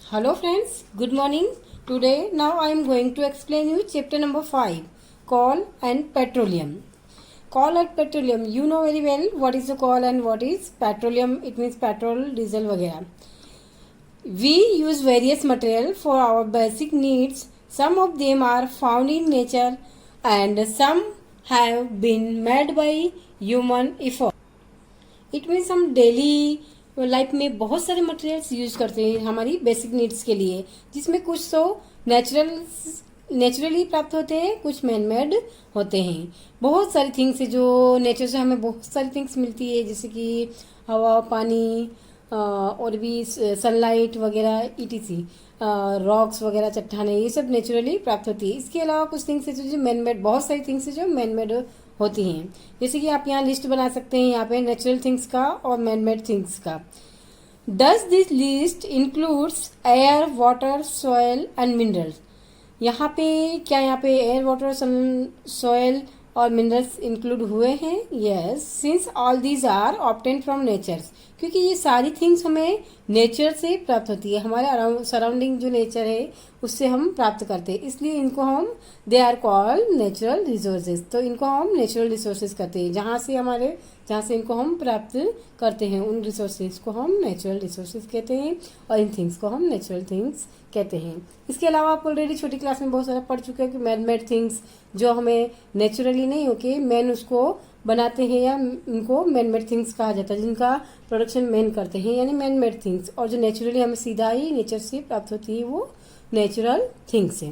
Hello friends, good morning. Now I am going to explain you chapter number 5, coal and petroleum. Coal and petroleum, you know very well what is the coal and what is petroleum. It means petrol, diesel वगैरह. We use various material for our basic needs. Some of them are found in nature and some have been made by human effort. It means हम daily life में बहुत सारे materials use करते हैं हमारी basic needs के लिए, जिसमें कुछ तो नेचुरली प्राप्त होते हैं, कुछ मैन मेड होते हैं. बहुत सारी थिंग्स है जो नेचर से हमें बहुत सारी थिंग्स मिलती है, जैसे कि हवा, पानी और भी सनलाइट वगैरह ईटीसी, रॉक्स वगैरह, चट्टाने, ये सब नेचुरली प्राप्त होती है. इसके अलावा कुछ थिंग्स है जो मैन मेड, बहुत सारी थिंग्स है जो मैन मेड होती हैं. जैसे कि आप यहाँ लिस्ट बना सकते हैं यहाँ पे नेचुरल थिंग्स का और मैन मेड थिंग्स का. Does this list includes air, water, soil and minerals. यहाँ पे एयर, वाटर, सॉयल और मिनरल्स इंक्लूड हुए हैं. Yes, since all these are obtain from nature, क्योंकि ये सारी थिंग्स हमें नेचर से प्राप्त होती है. हमारे सराउंडिंग जो नेचर है उससे हम प्राप्त करते हैं, इसलिए इनको हम they are called natural resources. तो इनको हम नेचुरल रिसोर्सेज कहते हैं. जहाँ से इनको हम प्राप्त करते हैं, उन रिसोर्सेज को हम नेचुरल रिसोर्सेज कहते हैं और इन थिंग्स को हम नेचुरल थिंग्स कहते हैं. इसके अलावा आप ऑलरेडी छोटी क्लास में बहुत सारा पढ़ चुके हैं कि मैन मेड थिंग्स जो हमें नेचुरली नहीं होके मैन उसको बनाते हैं, या उनको मैन मेड थिंग्स कहा जाता है, जिनका प्रोडक्शन मैन करते हैं, यानी मैन मेड थिंग्स. और जो नेचुरली हमें सीधा ही नेचर से प्राप्त होती है वो नेचुरल थिंग्स है.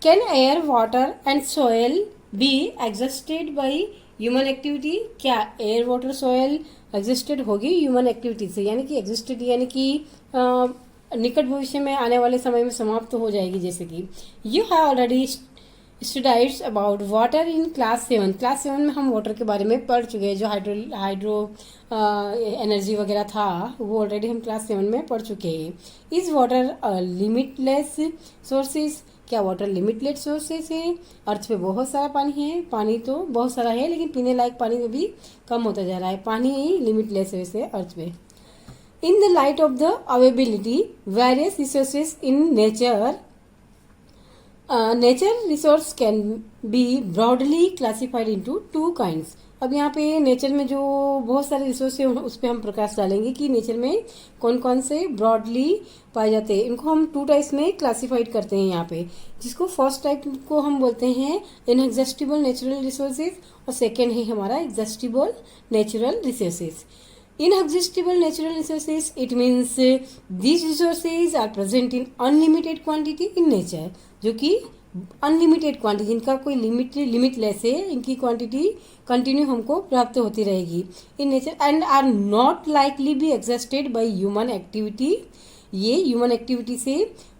Can air, water and soil be exhausted by human activity. क्या एयर, वाटर, सॉयल एग्जिस्टेड होगी ह्यूमन एक्टिविटी से, यानी कि एग्जिस्टेड यानी कि निकट भविष्य में आने वाले समय में समाप्त हो जाएगी. जैसे कि you have already studies about water in class 7. Class 7 में हम वाटर के बारे में पढ़ चुके हैं. जो हाइड्रो एनर्जी वगैरह था वो ऑलरेडी हम क्लास 7 में पढ़ चुके हैं. Is water limitless sources. क्या वाटर लिमिटलेस सोर्सेज है? अर्थ पे बहुत सारा पानी है, पानी तो बहुत सारा है, लेकिन पीने लायक पानी में भी कम होता जा रहा है. पानी ही लिमिटलेस है वैसे अर्थ पे. In the light of the availability various resources in nature, nature resource can be broadly classified into two kinds. अब यहाँ पे नेचर में जो बहुत सारे रिसोर्स है उस पर हम प्रकाश डालेंगे कि नेचर में कौन कौन से ब्रॉडली पाए जाते हैं. इनको हम 2 टाइप्स में क्लासिफाइड करते हैं यहाँ पे, जिसको फर्स्ट टाइप को हम बोलते हैं इनएग्जॉस्टिबल नेचुरल रिसोर्सेज और सेकेंड है हमारा exhaustible natural resources. Inexhaustible natural resources, it means these resources are present in unlimited quantity in nature. जो कि अनलिमिटेड क्वांटिटी, इनका कोई लिमिटलेस है, इनकी क्वांटिटी कंटिन्यू हमको प्राप्त होती रहेगी in nature. And are not likely be exhausted by human activity. ये ह्यूमन एक्टिविटी से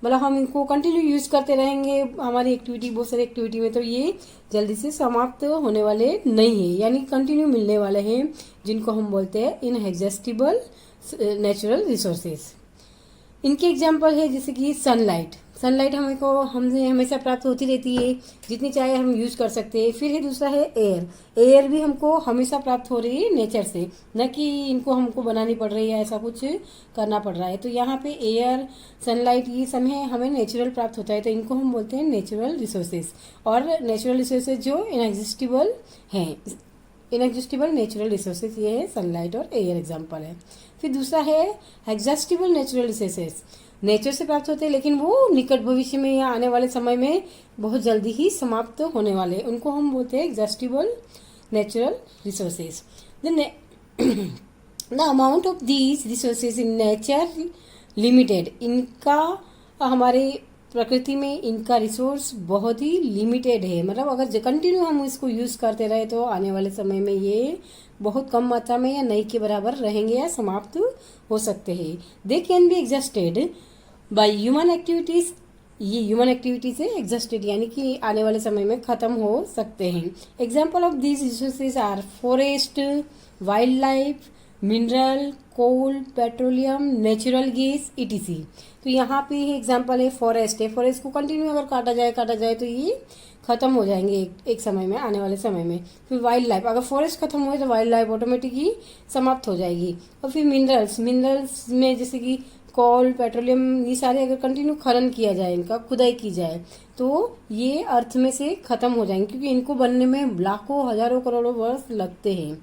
मतलब हम इनको कंटिन्यू यूज करते रहेंगे हमारी एक्टिविटी, बहुत सारी एक्टिविटी में, तो ये जल्दी से समाप्त होने वाले नहीं है, यानी कंटिन्यू मिलने वाले हैं, जिनको हम बोलते हैं इनएग्जॉस्टिबल नेचुरल रिसोर्सेज. इनके एग्जाम्पल है जैसे कि सनलाइट. सनलाइट हमसे हमेशा प्राप्त होती रहती है, जितनी चाहे हम यूज कर सकते हैं. फिर है दूसरा है एयर. एयर भी हमको हमेशा प्राप्त हो रही है नेचर से, न कि इनको हमको बनानी पड़ रही है, ऐसा कुछ करना पड़ रहा है. तो यहाँ पे एयर, सनलाइट ये सब है हमें नेचुरल प्राप्त होता है, तो इनको हम बोलते हैं नेचुरल रिसोर्सेज. और नेचुरल रिसोर्सेज जो इनएग्जिस्टिबल हैं, इनएग्जिस्टिबल नेचुरल रिसोर्सेज ये है सनलाइट और एयर एग्जाम्पल है. फिर दूसरा है एग्जॉस्टिबल नेचुरल रिसोर्सेज. नेचर से प्राप्त होते हैं लेकिन वो निकट भविष्य में या आने वाले समय में बहुत जल्दी ही समाप्त होने वाले हैं, उनको हम बोलते हैं exhaustible natural resources. The amount of these resources in nature limited. इनका हमारे प्रकृति में इनका रिसोर्स बहुत ही लिमिटेड है, मतलब अगर कंटिन्यू हम इसको यूज करते रहे तो आने वाले समय में ये बहुत कम मात्रा में या नहीं के बराबर रहेंगे या समाप्त हो सकते हैं. They can be exhausted by human activities. ये ह्यूमन एक्टिविटी से एग्जॉस्टेड यानी कि आने वाले समय में खत्म हो सकते हैं. Example of these resources are forest, wildlife, mineral, coal, petroleum, natural gas, etc. तो यहाँ पे एग्जांपल है फॉरेस्ट है। फॉरेस्ट को कंटिन्यू अगर काटा जाए तो ये खत्म हो जाएंगे एक समय में, आने वाले समय में। फिर वाइल्ड लाइफ, अगर फॉरेस्ट खत्म हुए तो वाइल्ड लाइफ ऑटोमेटिकली समाप्त हो जाएगी। और फिर मिनरल्स, मिनरल्स में जैसे कि कोल, पेट्रोलियम, ये सारे अगर कंटिन्यू खनन किया जाए, इनका खुदाई की जाए तो ये अर्थ में से खत्म हो जाएंगे, क्योंकि इनको बनने में लाखों हजारों करोड़ों वर्ष लगते हैं,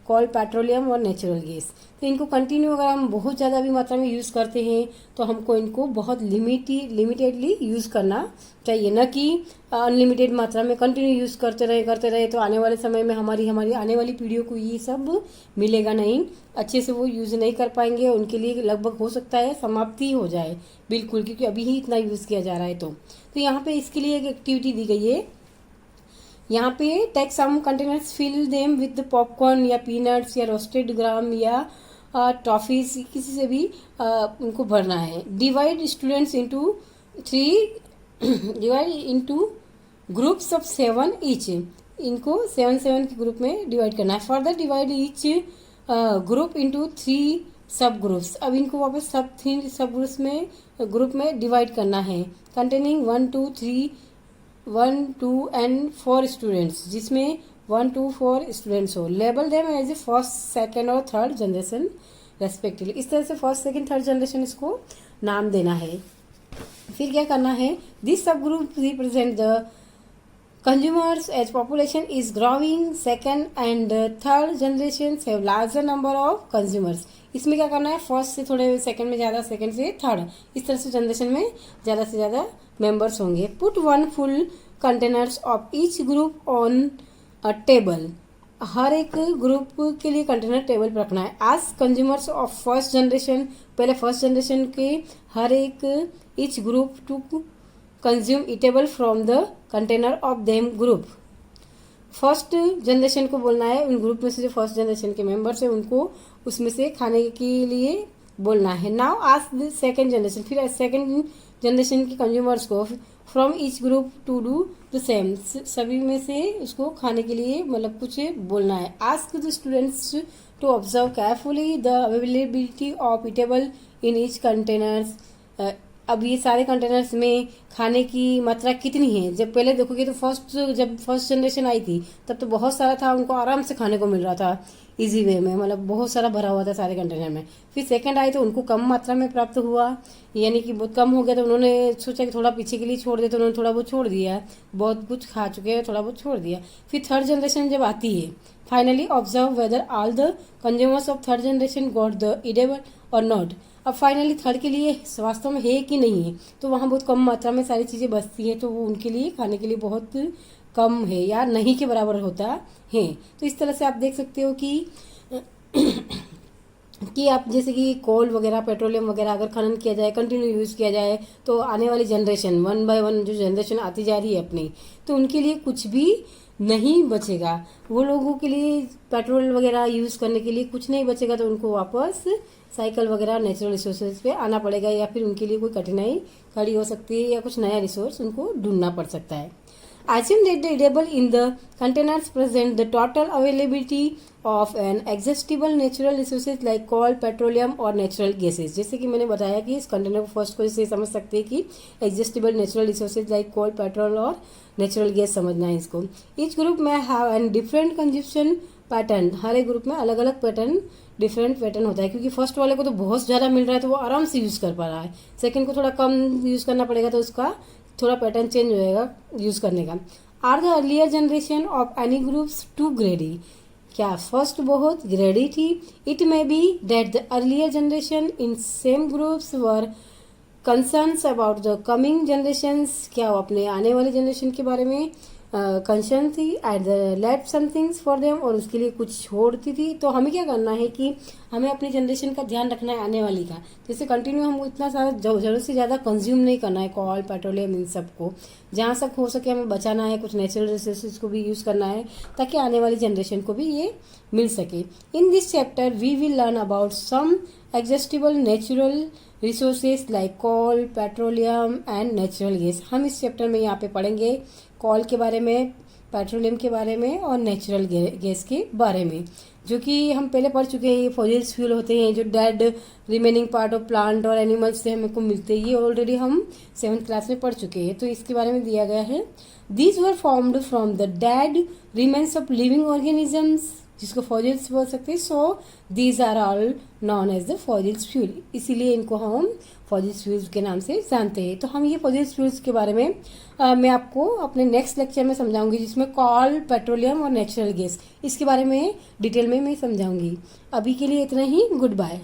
कोल, पेट्रोलियम और नेचुरल गैस। तो इनको कंटिन्यू अगर हम बहुत ज़्यादा भी मात्रा में यूज़ करते हैं तो हमको इनको बहुत लिमिटेडली यूज़ करना चाहिए, न कि अनलिमिटेड मात्रा में कंटिन्यू यूज़ करते रहे तो आने वाले समय में हमारी आने वाली पीढ़ियों को ये सब मिलेगा नहीं, अच्छे से वो यूज़ नहीं कर पाएंगे, उनके लिए लगभग हो सकता है समाप्ति हो जाए बिल्कुल, क्योंकि अभी ही इतना यूज़ किया जा रहा है। तो यहाँ पे इसके लिए एक एक्टिविटी दी गई है। यहाँ पे take some containers, fill them with popcorn या पीनट्स या रोस्टेड ग्राम या टॉफीज, किसी से भी उनको भरना है। Divide students into groups of 7 each, इनको 7 के ग्रुप में डिवाइड करना है। Further divide each group into 3 सब ग्रुप्स, अब इनको वापस 3 सब ग्रुप में डिवाइड करना है। कंटेनिंग 1 2 एंड 4 स्टूडेंट्स, जिसमें 1 2 4 स्टूडेंट्स हो। Label them as A first, second और थर्ड जनरेशन रेस्पेक्टिवली। इस तरह से फर्स्ट, सेकेंड, थर्ड जनरेशन इसको नाम देना है। फिर क्या करना है, दिस सब group represent the consumers as population is growing, second and third generations have larger number of consumers। इसमें क्या करना है, फर्स्ट से थोड़े सेकंड में ज़्यादा, सेकंड से थर्ड, इस तरह से जनरेशन में ज़्यादा से ज़्यादा मेंबर्स होंगे। Put 1 full containers of each group on a table, हर एक ग्रुप के लिए कंटेनर टेबल पर रखना है। आज कंज्यूमर्स ऑफ फर्स्ट जनरेशन, पहले फर्स्ट जनरेशन के हर एक each group to consume eatable from the container of them group. First generation को बोलना है, उन ग्रुप में से जो फर्स्ट जनरेशन के मेंबर्स हैं उनको उसमें से खाने के लिए बोलना है। Now ask the second generation, फिर सेकेंड जनरेशन के कंज्यूमर्स को from each group to do the same, सभी में से उसको खाने के लिए मतलब कुछ बोलना है। Ask the students to observe carefully the availability of eatable in each containers. अब ये सारे कंटेनर्स में खाने की मात्रा कितनी है, जब पहले देखोगे तो जब फर्स्ट जनरेशन आई थी तब तो बहुत सारा था, उनको आराम से खाने को मिल रहा था इजी वे में, मतलब बहुत सारा भरा हुआ था सारे कंटेनर में। फिर सेकंड आई तो उनको कम मात्रा में प्राप्त हुआ, यानी कि बहुत कम हो गया, तो उन्होंने सोचा कि थोड़ा पीछे के लिए छोड़ दे, तो उन्होंने थोड़ा बहुत छोड़ दिया, बहुत कुछ खा चुके हैं, थोड़ा बहुत छोड़ दिया। फिर थर्ड जनरेशन जब आती है, finally observe whether all the consumers of third generation got the eatable और नॉट। अब फाइनली थर्ड के लिए वास्तव में है कि नहीं है, तो वहाँ बहुत कम मात्रा में सारी चीज़ें बचती हैं, तो वो उनके लिए खाने के लिए बहुत कम है या नहीं के बराबर होता है। तो इस तरह से आप देख सकते हो कि आप जैसे कि कोल वगैरह, पेट्रोलियम वगैरह अगर खनन किया जाए, कंटिन्यू यूज़ किया जाए, तो आने वाली जनरेशन 1 बाय 1 जो जनरेशन आती जा रही है अपनी, तो उनके लिए कुछ भी नहीं बचेगा। वो लोगों के लिए पेट्रोल वगैरह यूज़ करने के लिए कुछ नहीं बचेगा, तो उनको वापस साइकिल वगैरह नेचुरल रिसोर्सेज पे आना पड़ेगा, या फिर उनके लिए कोई कठिनाई खड़ी हो सकती है, या कुछ नया रिसोर्स उनको ढूंढना पड़ सकता है। Assume that the eatable in the containers present the total availability of an exhaustible natural resources like coal, petroleum और natural gases। जैसे कि मैंने बताया कि इस कंटेनर को फर्स्ट को जैसे समझ सकते हैं कि exhaustible natural resources like coal, petrol और natural gas समझना है इसको। Each group may have an different consumption pattern, हर एक ग्रुप में अलग अलग पैटर्न, डिफरेंट पैटर्न होता है, क्योंकि फर्स्ट वाले को तो बहुत ज़्यादा मिल रहा है तो वो आराम से यूज़ कर पा रहा है, सेकेंड को थोड़ा कम यूज़ करना पड़ेगा तो उसका थोड़ा पैटर्न चेंज हो जाएगा यूज़ करने का। Are the earlier generation of any groups too greedy, क्या फर्स्ट बहुत ग्रेडी थी? It may be that the earlier generation in same groups were concerns about the coming generations, क्या वो अपने आने वाले जनरेशन के बारे में कंसर्न थी, and let some things for them, और उसके लिए कुछ छोड़ती थी। तो हमें क्या करना है कि हमें अपनी जनरेशन का ध्यान रखना है, आने वाली का, जैसे कंटिन्यू हमको इतना सारा ज़रूरत से ज़्यादा कंज्यूम नहीं करना है, कोल, पेट्रोलियम, इन सब को जहाँ तक हो सके हमें बचाना है, कुछ नेचुरल रिसोर्सेज को भी यूज़ करना है ताकि आने वाली जनरेशन को भी ये मिल सके। In this chapter we will learn about some exhaustible natural resources like coal, petroleum and natural gas. हम इस चैप्टर में यहाँ पे पढ़ेंगे कोल के बारे में, पेट्रोलियम के बारे में और नेचुरल गैस के बारे में। जो कि हम पहले पढ़ चुके हैं। ये फॉसिल्स फ्यूल होते हैं जो dead remaining part of plant और एनिमल्स से हमको मिलते हैं। ये ऑलरेडी हम 7th क्लास में पढ़ चुके हैं। तो इसके बारे में दिया गया है, these were formed from the dead remains of living organisms, जिसको फॉसिल्स बोल सकते हैं। So these are all known as the fossils fuel, इसीलिए इनको हम फॉसिल्स फ्यूल्स के नाम से जानते हैं। तो हम ये फॉसिल्स फ्यूल्स के बारे में मैं आपको अपने नेक्स्ट लेक्चर में समझाऊंगी, जिसमें कोल, पेट्रोलियम और नेचुरल गैस, इसके बारे में डिटेल में मैं समझाऊंगी। अभी के लिए इतना ही, गुड बाय।